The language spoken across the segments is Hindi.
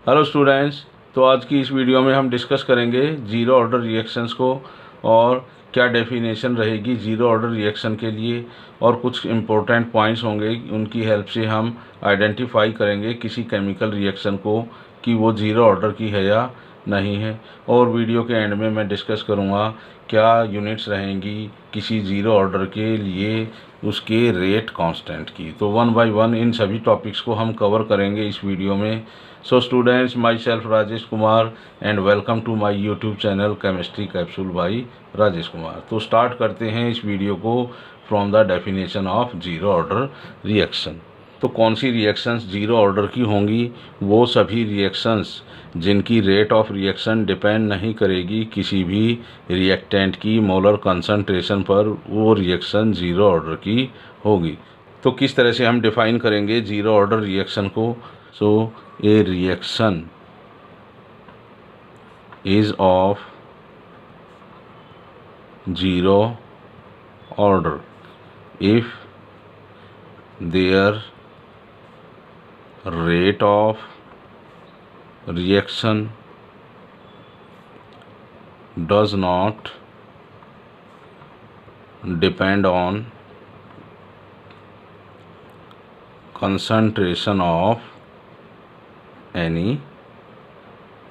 हेलो स्टूडेंट्स, तो आज की इस वीडियो में हम डिस्कस करेंगे ज़ीरो ऑर्डर रिएक्शंस को और क्या डेफिनेशन रहेगी ज़ीरो ऑर्डर रिएक्शन के लिए, और कुछ इम्पोर्टेंट पॉइंट्स होंगे, उनकी हेल्प से हम आइडेंटिफाई करेंगे किसी केमिकल रिएक्शन को कि वो ज़ीरो ऑर्डर की है या नहीं है। और वीडियो के एंड में मैं डिस्कस करूँगा क्या यूनिट्स रहेंगी किसी ज़ीरो ऑर्डर के लिए, उसके रेट कांस्टेंट की। तो वन बाय वन इन सभी टॉपिक्स को हम कवर करेंगे इस वीडियो में। So students, myself Rajesh Kumar and welcome to my YouTube channel Chemistry Capsule by Rajesh Kumar. तो स्टार्ट करते हैं इस वीडियो को from the definition of zero order reaction. तो कौन सी रिएक्शंस ज़ीरो ऑर्डर की होंगी? वो सभी रिएक्शंस जिनकी रेट ऑफ रिएक्शन डिपेंड नहीं करेगी किसी भी रिएक्टेंट की मोलर कंसंट्रेशन पर, वो रिएक्शन ज़ीरो ऑर्डर की होगी। तो किस तरह से हम डिफाइन करेंगे ज़ीरो ऑर्डर रिएक्शन को? सो a reaction is of zero order if their rate of reaction does not depend on concentration of any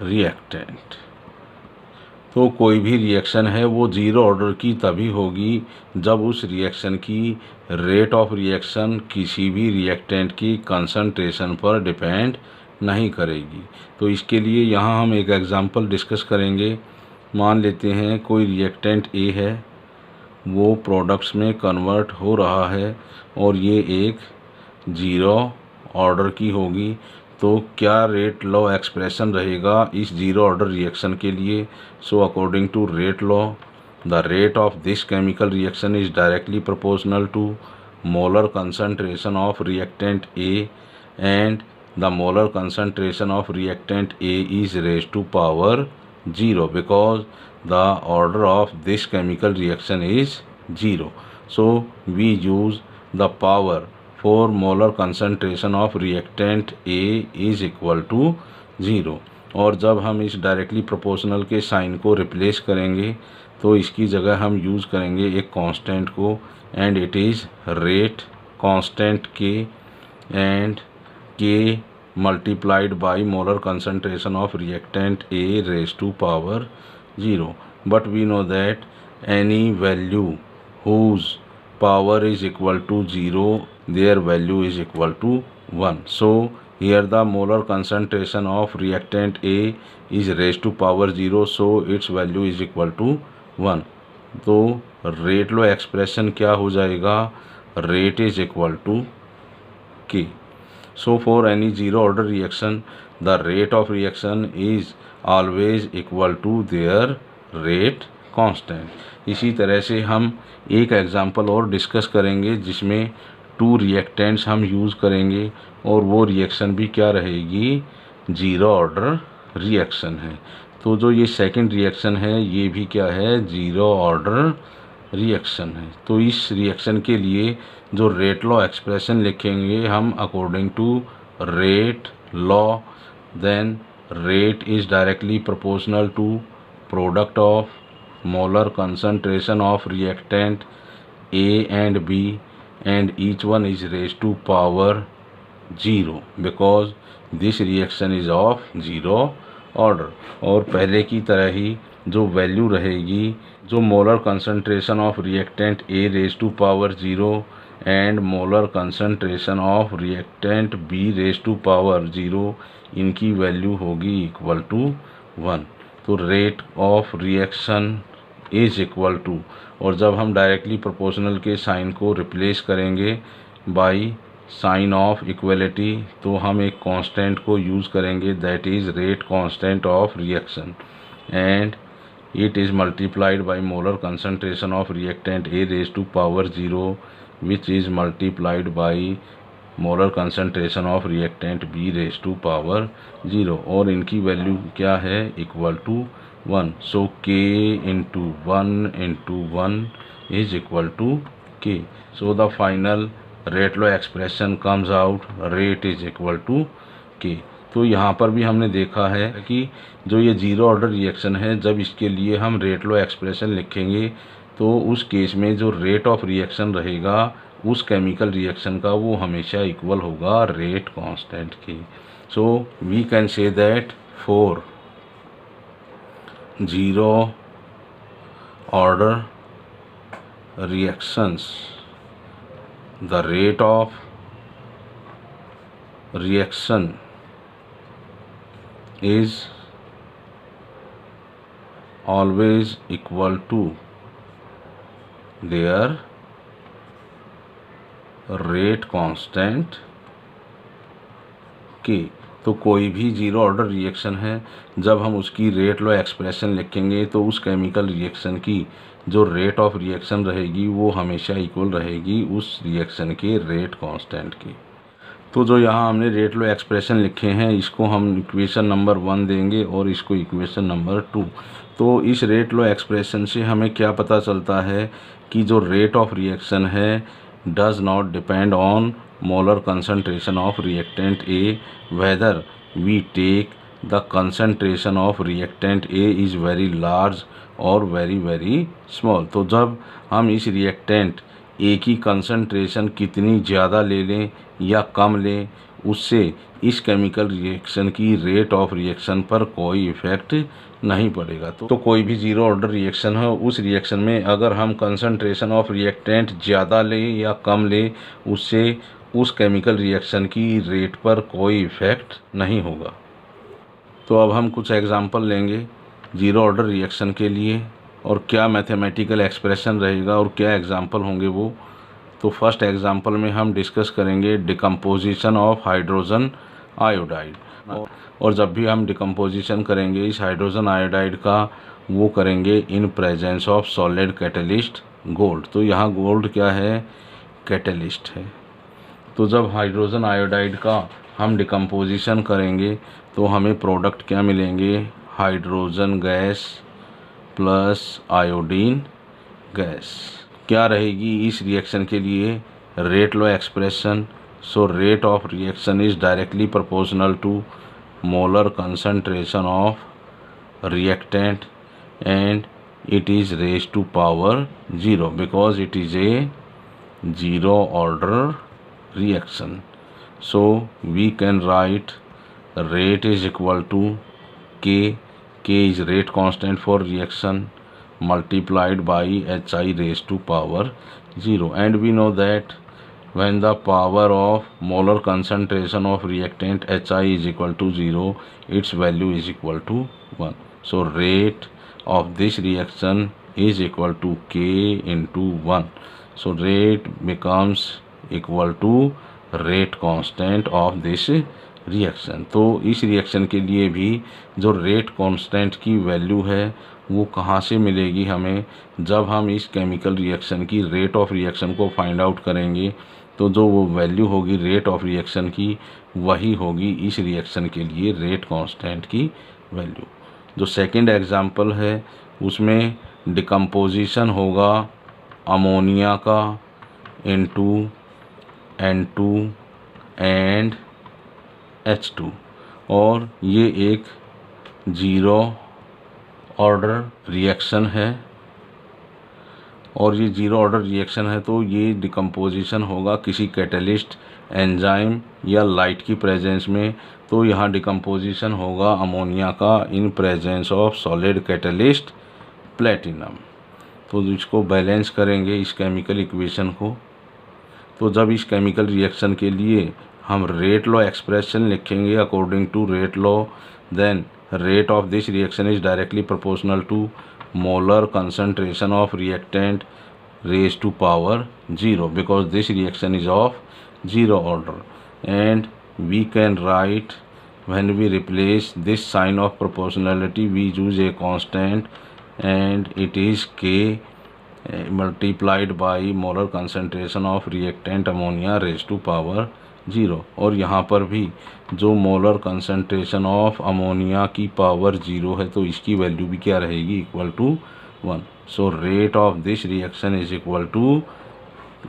reactant. तो कोई भी रिएक्शन है वो ज़ीरो ऑर्डर की तभी होगी जब उस रिएक्शन की रेट ऑफ रिएक्शन किसी भी रिएक्टेंट की कंसंट्रेशन पर डिपेंड नहीं करेगी। तो इसके लिए यहाँ हम एक एग्जांपल डिस्कस करेंगे। मान लेते हैं कोई रिएक्टेंट ए है, वो प्रोडक्ट्स में कन्वर्ट हो रहा है और ये एक ज़ीरो ऑर्डर की होगी। तो क्या रेट लॉ एक्सप्रेशन रहेगा इस ज़ीरो ऑर्डर रिएक्शन के लिए? So according to rate law, the rate of this chemical reaction is directly proportional to molar concentration of reactant A and the molar concentration of reactant A is raised to power 0 because the order of this chemical reaction is 0. So we use the power for molar concentration of reactant A is equal to 0. और जब हम इस डायरेक्टली प्रोपोर्शनल के साइन को रिप्लेस करेंगे तो इसकी जगह हम यूज़ करेंगे एक कांस्टेंट को, and it is rate constant के एंड के multiplied by molar concentration of reactant A raised to power 0. But we know that any value whose power is equal to 0, their value is equal to 1. So here the molar concentration of reactant A is raised to power 0, so its value is equal to 1. तो रेट लो एक्सप्रेशन क्या हो जाएगा? रेट इज इक्वल टू के. So for any zero order reaction, the rate of reaction is always equal to their rate constant. इसी तरह से हम एक एग्जांपल और डिस्कस करेंगे जिसमें टू रिएक्टेंट्स हम यूज़ करेंगे और वो रिएक्शन भी क्या रहेगी? ज़ीरो ऑर्डर रिएक्शन है। तो जो ये सेकंड रिएक्शन है ये भी क्या है? ज़ीरो ऑर्डर रिएक्शन है। तो इस रिएक्शन के लिए जो रेट लॉ एक्सप्रेशन लिखेंगे हम according to rate law, then rate is directly proportional to product of molar concentration of reactant A and B and each one is raised to power 0 because this reaction is of zero order. और पहले की तरह ही जो वैल्यू रहेगी, जो molar concentration of reactant A raise to power 0 and molar concentration of reactant B raise to power 0, इनकी वैल्यू होगी इक्वल टू 1. तो rate of reaction is equal to, और जब हम डायरेक्टली प्रोपोर्शनल के साइन को रिप्लेस करेंगे बाय साइन ऑफ इक्वलिटी, तो हम एक कांस्टेंट को यूज़ करेंगे that is rate constant of reaction, and it is multiplied by molar concentration of reactant A raise to power 0 which is multiplied by molar concentration of reactant B raise to power 0, और इनकी वैल्यू क्या है? Equal to 1. So K into 1 into 1 is equal to K. So the final rate law expression comes out, rate is equal to K. तो यहाँ पर भी हमने देखा है कि जो ये जीरो ऑर्डर रिएक्शन है, जब इसके लिए हम रेट लॉ एक्सप्रेशन लिखेंगे तो उस केस में जो रेट ऑफ रिएक्शन रहेगा उस केमिकल रिएक्शन का वो हमेशा इक्वल होगा रेट कांस्टेंट के। So we can say that for zero order reactions the rate of reaction is always equal to their rate constant के। तो कोई भी जीरो ऑर्डर रिएक्शन है, जब हम उसकी रेट लॉ एक्सप्रेशन लिखेंगे तो उस केमिकल रिएक्शन की जो रेट ऑफ रिएक्शन रहेगी वो हमेशा इक्वल रहेगी उस रिएक्शन के रेट कांस्टेंट की। तो जो यहाँ हमने रेट लॉ एक्सप्रेशन लिखे हैं इसको हम इक्वेशन नंबर 1 देंगे और इसको इक्वेशन नंबर 2। तो इस रेट लॉ एक्सप्रेशन से हमें क्या पता चलता है कि जो रेट ऑफ रिएक्शन है does not depend on molar concentration of reactant A whether we take the concentration of reactant A is very large और very small। तो जब हम इस रिएक्टेंट A की कंसंट्रेशन कितनी ज़्यादा ले लें या कम लें उससे इस केमिकल रिएक्शन की रेट ऑफ रिएक्शन पर कोई इफ़ेक्ट नहीं पड़ेगा। तो कोई भी जीरो ऑर्डर रिएक्शन हो उस रिएक्शन में अगर हम कंसंट्रेशन ऑफ रिएक्टेंट ज़्यादा लें या कम लें उससे उस केमिकल रिएक्शन की रेट पर कोई इफ़ेक्ट नहीं होगा। तो अब हम कुछ एग्जांपल लेंगे जीरो ऑर्डर रिएक्शन के लिए और क्या मैथमेटिकल एक्सप्रेशन रहेगा और क्या एग्जांपल होंगे वो। तो फर्स्ट एग्जांपल में हम डिस्कस करेंगे डिकम्पोजिशन ऑफ हाइड्रोजन आयोडाइड। और जब भी हम डिकम्पोजिशन करेंगे इस हाइड्रोजन आयोडाइड का वो करेंगे इन presence of solid catalyst gold. तो यहाँ गोल्ड क्या है, कैटलिस्ट है। तो जब हाइड्रोजन आयोडाइड का हम डिकम्पोजिशन करेंगे तो हमें प्रोडक्ट क्या मिलेंगे, hydrogen gas plus iodine gas. क्या रहेगी इस रिएक्शन के लिए rate law expression. So rate of reaction is directly proportional to molar concentration of reactant and it is raised to power 0 because it is a zero order reaction. So we can write rate is equal to K. K is rate constant for reaction multiplied by Hi raised to power 0, and we know that when the power of molar concentration of reactant Hi is equal to 0 its value is equal to 1. So rate of this reaction is equal to K into 1. So rate becomes equal to rate constant of this reaction. तो इस रिएक्शन के लिए भी जो रेट कांस्टेंट की वैल्यू है वो कहाँ से मिलेगी हमें, जब हम इस केमिकल रिएक्शन की रेट ऑफ रिएक्शन को फाइंड आउट करेंगे तो जो वो वैल्यू होगी रेट ऑफ रिएक्शन की वही होगी इस रिएक्शन के लिए रेट कांस्टेंट की वैल्यू। जो सेकंड एग्जांपल है उसमें डिकम्पोजिशन होगा अमोनिया का इनटू N2 एंड H2 और ये एक जीरो ऑर्डर रिएक्शन है। और ये जीरो ऑर्डर रिएक्शन है तो ये डिकम्पोजिशन होगा किसी कैटलिस्ट एंजाइम या लाइट की प्रेजेंस में। तो यहाँ डिकम्पोजिशन होगा अमोनिया का इन presence of solid catalyst platinum. तो इसको बैलेंस करेंगे इस केमिकल इक्वेशन को। तो जब इस केमिकल रिएक्शन के लिए हम रेट लॉ एक्सप्रेशन लिखेंगे according to rate law, then rate of this reaction is directly proportional to molar concentration of reactant raised to power 0 because this reaction is of zero order, and we can write when we replace this sign of proportionality we use a constant and it is K multiplied by molar concentration of reactant ammonia raised to power 0। और यहाँ पर भी जो मोलर कंसंट्रेशन ऑफ अमोनिया की पावर 0 है तो इसकी वैल्यू भी क्या रहेगी, equal to 1। So rate of this reaction is equal to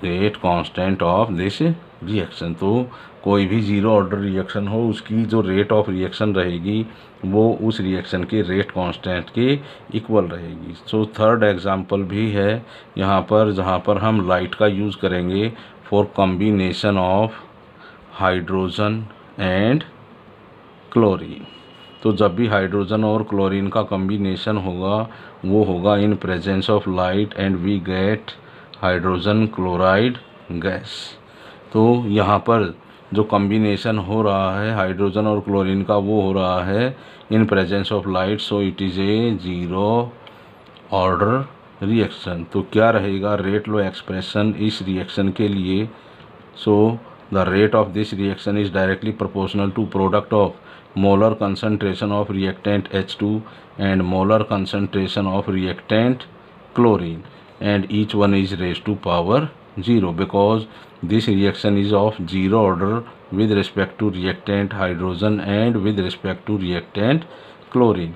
rate constant of this reaction. तो कोई भी ज़ीरो ऑर्डर रिएक्शन हो, उसकी जो रेट ऑफ रिएक्शन रहेगी वो उस रिएक्शन के रेट कांस्टेंट के इक्वल रहेगी। सो थर्ड एग्जांपल भी है यहाँ पर, जहाँ पर हम लाइट का यूज़ करेंगे for combination of hydrogen and chlorine. तो जब भी हाइड्रोजन और क्लोरीन का कॉम्बिनेशन होगा वो होगा in presence of light and we get hydrogen chloride gas. तो यहाँ पर जो कॉम्बिनेशन हो रहा है हाइड्रोजन और क्लोरीन का वो हो रहा है इन presence of light, so it is a zero order reaction. तो क्या रहेगा रेट लॉ एक्सप्रेशन इस रिएक्शन के लिए? सो the rate of this reaction is directly proportional to product of molar concentration of reactant H2 and molar concentration of reactant chlorine, and each one is raised to power 0 because this reaction is of zero order with respect to reactant hydrogen and with respect to reactant chlorine।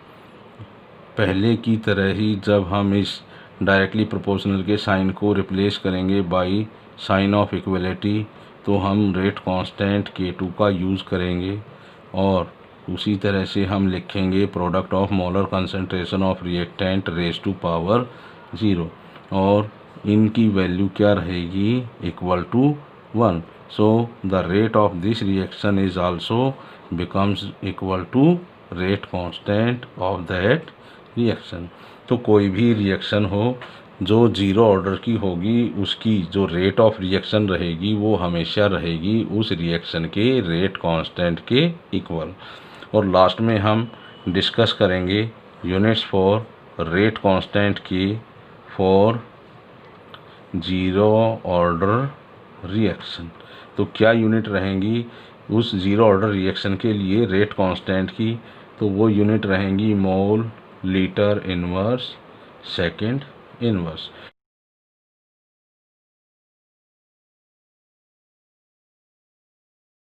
पहले की तरह ही जब हम इस डायरेक्टली प्रोपोर्शनल के साइन को रिप्लेस करेंगे बाई साइन ऑफ इक्वलिटी, तो हम रेट कांस्टेंट K2 का यूज़ करेंगे और उसी तरह से हम लिखेंगे product of molar concentration of reactant raise to power 0 और इनकी वैल्यू क्या रहेगी? Equal to 1। So the rate of this reaction is also becomes equal to rate constant of that reaction. तो कोई भी रिएक्शन हो जो ज़ीरो ऑर्डर की होगी उसकी जो रेट ऑफ रिएक्शन रहेगी वो हमेशा रहेगी उस रिएक्शन के रेट कांस्टेंट के इक्वल। और लास्ट में हम डिस्कस करेंगे यूनिट्स फॉर रेट कांस्टेंट की फॉर ज़ीरो ऑर्डर रिएक्शन। तो क्या यूनिट रहेंगी उस ज़ीरो ऑर्डर रिएक्शन के लिए रेट कांस्टेंट की? तो वो यूनिट रहेंगी mole litre inverse second inverse.